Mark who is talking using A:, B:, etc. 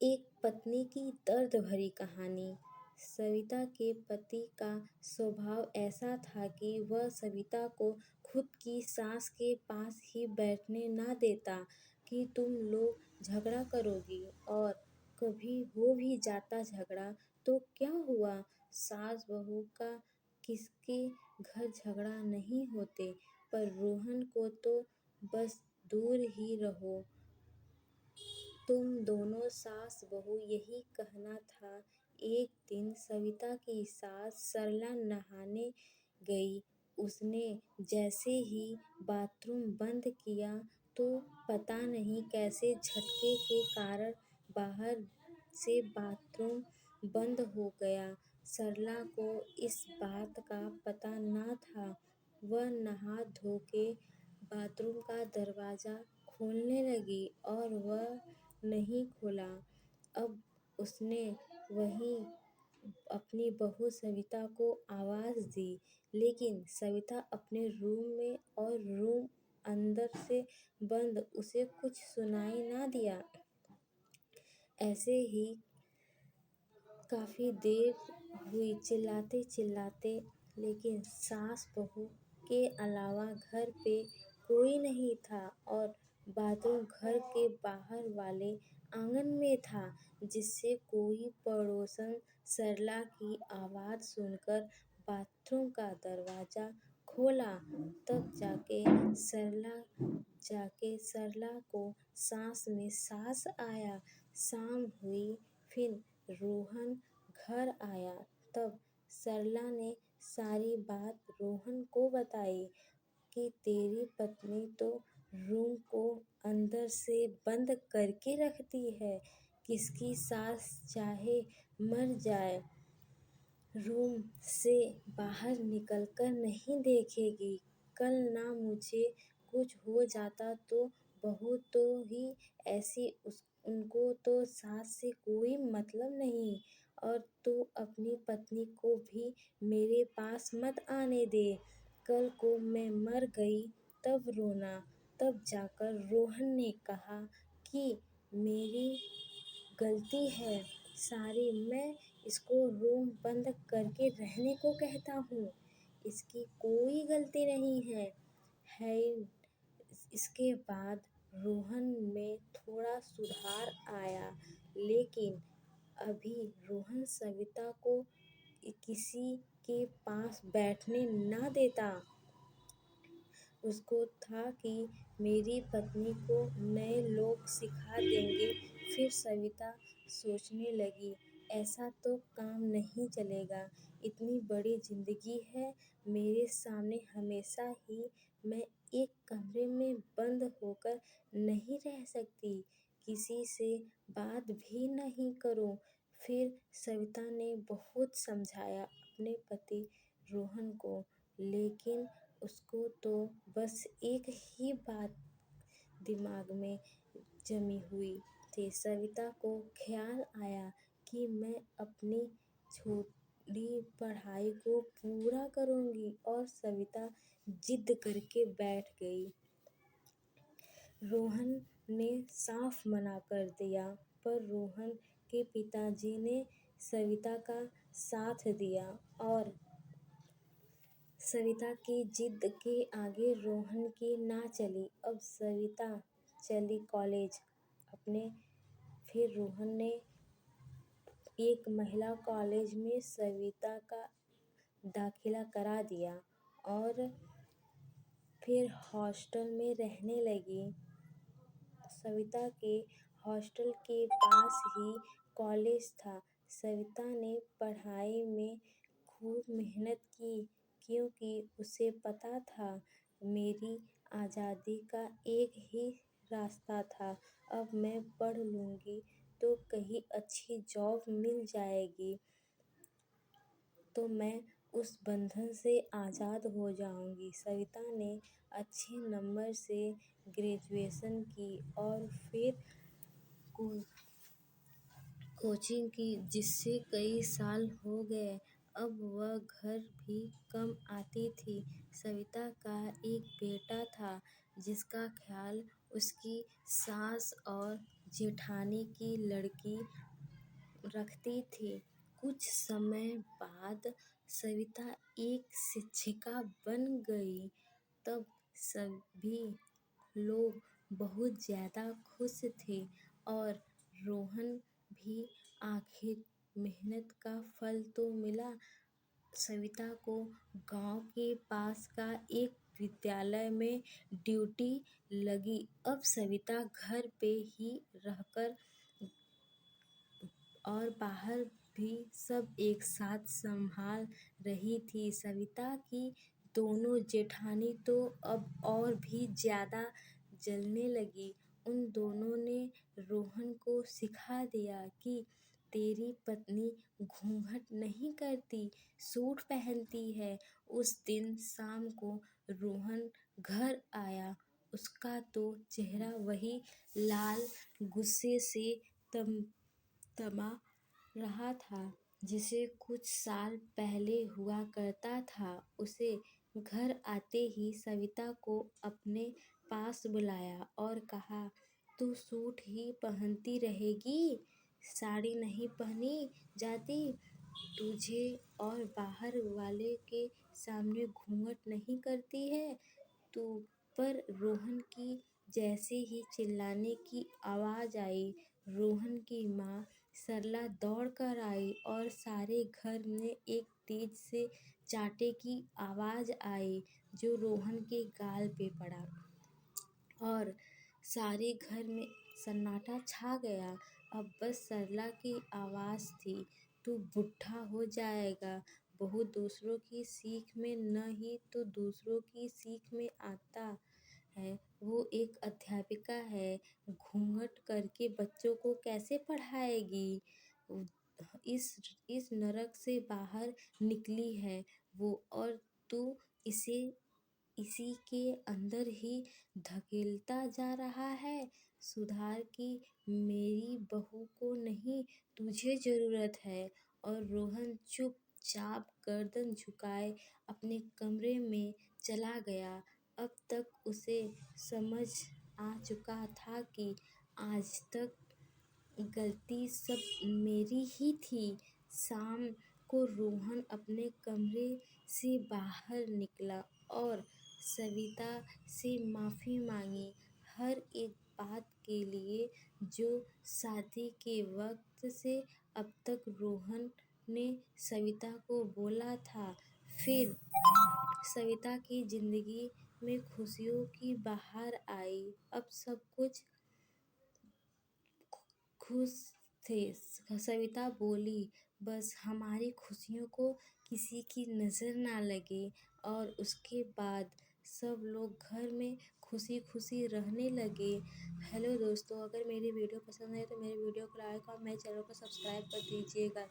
A: एक पत्नी की दर्द भरी कहानी। सविता के पति का स्वभाव ऐसा था कि वह सविता को खुद की सास के पास ही बैठने ना देता कि तुम लोग झगड़ा करोगी, और कभी हो भी जाता झगड़ा तो क्या हुआ, सास बहू का किसके घर झगड़ा नहीं होते। पर रोहन को तो बस दूर ही रहो, तुम दोनों सास बहू यही कहना था। एक दिन सविता की सास सरला नहाने गई। उसने जैसे ही बाथरूम बंद किया तो पता नहीं कैसे झटके के कारण बाहर से बाथरूम बंद हो गया। सरला को इस बात का पता ना था। वह नहा धो के बाथरूम का दरवाजा खोलने लगी और वह नहीं खोला। अब उसने वहीं अपनी बहू सविता को आवाज़ दी, लेकिन सविता अपने रूम में और रूम अंदर से बंद, उसे कुछ सुनाई ना दिया। ऐसे ही काफ़ी देर हुई चिल्लाते चिल्लाते, लेकिन सास बहू के अलावा घर पे कोई नहीं था और बाथरूम घर के बाहर वाले आंगन में था, जिससे कोई पड़ोसन सरला की आवाज़ सुनकर बाथरूम का दरवाज़ा खोला। तब जाके सरला को सांस में सांस आया। शाम हुई, फिर रोहन घर आया। तब सरला ने सारी बात रोहन को बताई कि तेरी पत्नी तो रूम को अंदर से बंद करके रखती है। किसकी सास चाहे मर जाए, रूम से बाहर निकलकर नहीं देखेगी। कल ना मुझे कुछ हो जाता तो बहू तो ही ऐसी, उनको तो सास से कोई मतलब नहीं। और तू अपनी पत्नी को भी मेरे पास मत आने दे। कल को मैं मर गई तब रोना। तब जाकर रोहन ने कहा कि मेरी गलती है सारी, मैं इसको रूम बंद करके रहने को कहता हूँ, इसकी कोई गलती नहीं है। इसके बाद रोहन में थोड़ा सुधार आया, लेकिन अभी रोहन सविता को किसी के पास बैठने ना देता। उसको था कि मेरी पत्नी को नए लोग सिखा देंगे। फिर सविता सोचने लगी, ऐसा तो काम नहीं चलेगा। इतनी बड़ी जिंदगी है मेरे सामने, हमेशा ही मैं एक कमरे में बंद होकर नहीं रह सकती, किसी से बात भी नहीं करूं। फिर सविता ने बहुत समझाया अपने पति रोहन को, लेकिन उसको तो बस एक ही बात दिमाग में जमी हुई थी। सविता को ख्याल आया कि मैं अपनी छोटी पढ़ाई को पूरा करूंगी, और सविता जिद करके बैठ गई। रोहन ने साफ मना कर दिया, पर रोहन के पिताजी ने सविता का साथ दिया और सविता की जिद के आगे रोहन की ना चली। अब सविता चली कॉलेज अपने। फिर रोहन ने एक महिला कॉलेज में सविता का दाखिला करा दिया और फिर हॉस्टल में रहने लगी। सविता के हॉस्टल के पास ही कॉलेज था। सविता ने पढ़ाई में खूब मेहनत की, क्योंकि उसे पता था मेरी आज़ादी का एक ही रास्ता था। अब मैं पढ़ लूँगी तो कहीं अच्छी जॉब मिल जाएगी, तो मैं उस बंधन से आज़ाद हो जाऊंगी। सविता ने अच्छे नंबर से ग्रेजुएशन की और फिर कोचिंग की, जिससे कई साल हो गए। अब वह घर भी कम आती थी। सविता का एक बेटा था, जिसका ख्याल उसकी सास और जेठानी की लड़की रखते थे। कुछ समय बाद सविता एक शिक्षिका बन गई। तब सभी लोग बहुत ज़्यादा खुश थे और रोहन भी आखिर मेहनत का फल तो मिला। सविता को गांव के पास का एक विद्यालय में ड्यूटी लगी। अब सविता घर पे ही रहकर और बाहर भी सब एक साथ संभाल रही थी। सविता की दोनों जेठानी तो अब और भी ज़्यादा जलने लगी। उन दोनों ने रोहन को सिखा दिया कि तेरी पत्नी घूंघट नहीं करती, सूट पहनती है। उस दिन शाम को रोहन घर आया। उसका तो चेहरा वही लाल गुस्से से तमा रहा था जिसे कुछ साल पहले हुआ करता था। उसे घर आते ही सविता को अपने पास बुलाया और कहा, तू सूट ही पहनती रहेगी, साड़ी नहीं पहनी जाती तुझे और बाहर वाले के सामने घूंघट नहीं करती है तू। पर रोहन की जैसे ही चिल्लाने की आवाज़ आई, रोहन की माँ सरला दौड़ कर आई और सारे घर में एक तेज से चाटे की आवाज़ आई जो रोहन के गाल पे पड़ा और सारे घर में सन्नाटा छा गया। अब बस सरला की आवाज़ थी, तू बूढ़ा हो जाएगा। बहू दूसरों की सीख में नहीं तो दूसरों की सीख में आता है। वो एक अध्यापिका है, घूंघट करके बच्चों को कैसे पढ़ाएगी। इस नरक से बाहर निकली है वो और तू इसे इसी के अंदर ही धकेलता जा रहा है। सुधार की मेरी बहू को नहीं, तुझे ज़रूरत है। और रोहन चुपचाप गर्दन झुकाए अपने कमरे में चला गया। अब तक उसे समझ आ चुका था कि आज तक गलती सब मेरी ही थी। शाम को रोहन अपने कमरे से बाहर निकला और सविता से माफ़ी मांगी हर एक बात के लिए जो शादी के वक्त से अब तक रोहन ने सविता को बोला था। फिर सविता की जिंदगी में खुशियों की बहार आई। अब सब कुछ खुश थे। सविता बोली, बस हमारी खुशियों को किसी की नज़र ना लगे। और उसके बाद सब लोग घर में खुशी खुशी रहने लगे। हेलो दोस्तों, अगर मेरी वीडियो पसंद है तो मेरे वीडियो को लाइक और मेरे चैनल को सब्सक्राइब कर दीजिएगा।